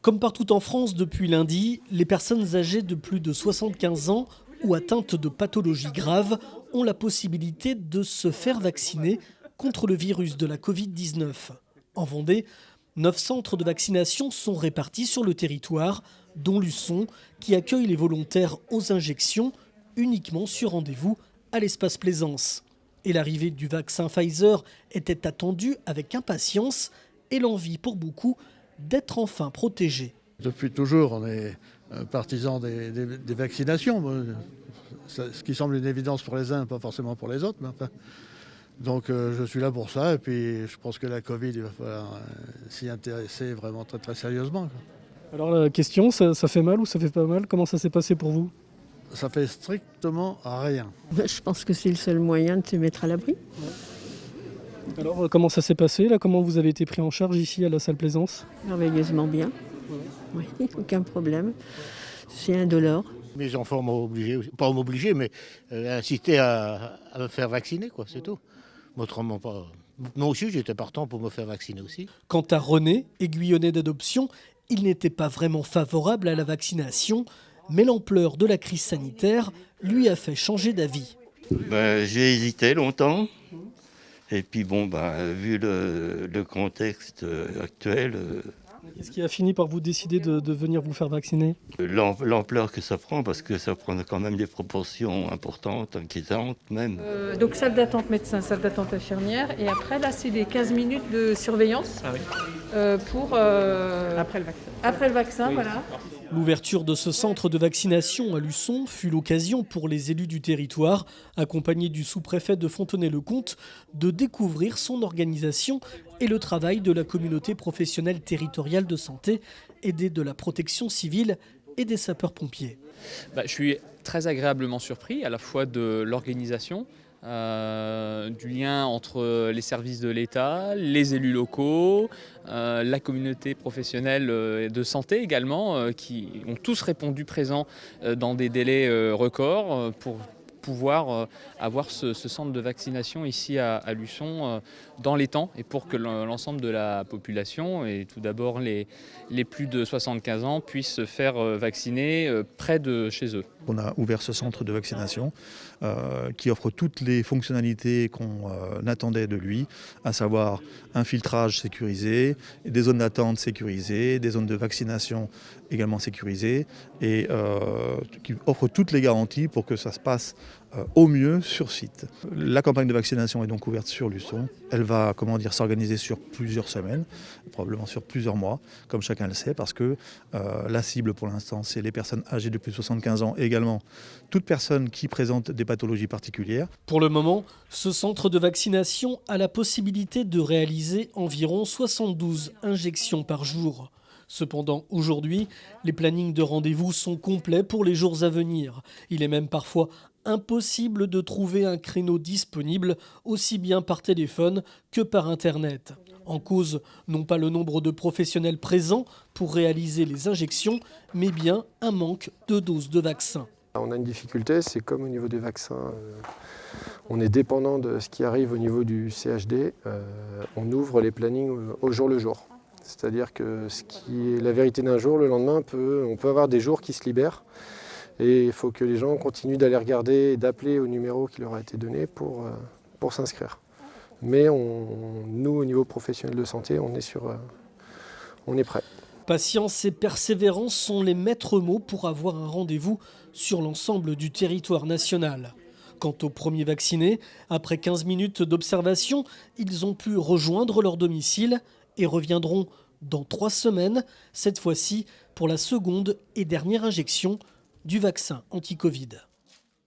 Comme partout en France depuis lundi, les personnes âgées de plus de 75 ans ou atteintes de pathologies graves ont la possibilité de se faire vacciner contre le virus de la Covid-19. En Vendée, 9 centres de vaccination sont répartis sur le territoire, dont Luçon, qui accueille les volontaires aux injections uniquement sur rendez-vous à l'espace Plaisance. Et l'arrivée du vaccin Pfizer était attendue avec impatience et l'envie pour beaucoup d'être enfin protégés. Depuis toujours, on est partisans des vaccinations. Ce qui semble une évidence pour les uns, pas forcément pour les autres. Mais enfin. Donc je suis là pour ça et puis je pense que la Covid, il va falloir s'y intéresser vraiment très très sérieusement. Alors la question, ça fait mal ou ça fait pas mal? Comment ça s'est passé pour vous? Ça fait strictement rien. Je pense que c'est le seul moyen de se mettre à l'abri. Alors comment ça s'est passé là? Comment vous avez été pris en charge ici à la salle Plaisance? Merveilleusement bien. Oui, aucun problème. C'est indolore. Mes enfants m'ont obligé, pas m'obliger, mais incité à me faire vacciner, quoi, c'est tout. Autrement pas. Moi aussi, j'étais partant pour me faire vacciner aussi. Quant à René, aiguillonné d'adoption, il n'était pas vraiment favorable à la vaccination, mais l'ampleur de la crise sanitaire lui a fait changer d'avis. J'ai hésité longtemps. Et puis vu le contexte actuel, Qu'est-ce qui a fini par vous décider de venir vous faire vacciner? l'ampleur que ça prend, parce que ça prend quand même des proportions importantes, inquiétantes même. Donc salle d'attente médecin, salle d'attente infirmière, et après là c'est les 15 minutes de surveillance pour après le vaccin. Après le vaccin, oui. Voilà. L'ouverture de ce centre de vaccination à Luçon fut l'occasion pour les élus du territoire, accompagnés du sous-préfet de Fontenay-le-Comte, de découvrir son organisation et le travail de la communauté professionnelle territoriale de santé, aidée de la protection civile et des sapeurs-pompiers. Je suis très agréablement surpris à la fois de l'organisation, du lien entre les services de l'État, les élus locaux, la communauté professionnelle de santé également, qui ont tous répondu présents dans des délais records pour pouvoir avoir ce centre de vaccination ici à Luçon dans les temps et pour que l'ensemble de la population, et tout d'abord les plus de 75 ans, puissent se faire vacciner près de chez eux. On a ouvert ce centre de vaccination qui offre toutes les fonctionnalités qu'on attendait de lui, à savoir un filtrage sécurisé, des zones d'attente sécurisées, des zones de vaccination également sécurisées et qui offre toutes les garanties pour que ça se passe au mieux sur site. La campagne de vaccination est donc ouverte sur Luçon. Elle va s'organiser sur plusieurs semaines, probablement sur plusieurs mois, comme chacun le sait, parce que la cible pour l'instant, c'est les personnes âgées de plus de 75 ans et également toute personne qui présente des pathologies particulières. Pour le moment, ce centre de vaccination a la possibilité de réaliser environ 72 injections par jour. Cependant, aujourd'hui, les plannings de rendez-vous sont complets pour les jours à venir. Il est même parfois impossible de trouver un créneau disponible, aussi bien par téléphone que par Internet. En cause, non pas le nombre de professionnels présents pour réaliser les injections, mais bien un manque de doses de vaccins. On a une difficulté, c'est comme au niveau des vaccins, on est dépendant de ce qui arrive au niveau du CHD, on ouvre les plannings au jour le jour. C'est-à-dire que ce qui est la vérité d'un jour, le lendemain, on peut avoir des jours qui se libèrent. Et il faut que les gens continuent d'aller regarder et d'appeler au numéro qui leur a été donné pour s'inscrire. Mais nous, au niveau professionnel de santé, on est prêt. Patience et persévérance sont les maîtres mots pour avoir un rendez-vous sur l'ensemble du territoire national. Quant aux premiers vaccinés, après 15 minutes d'observation, ils ont pu rejoindre leur domicile et reviendront dans 3 semaines, cette fois-ci pour la seconde et dernière injection du vaccin anti-Covid.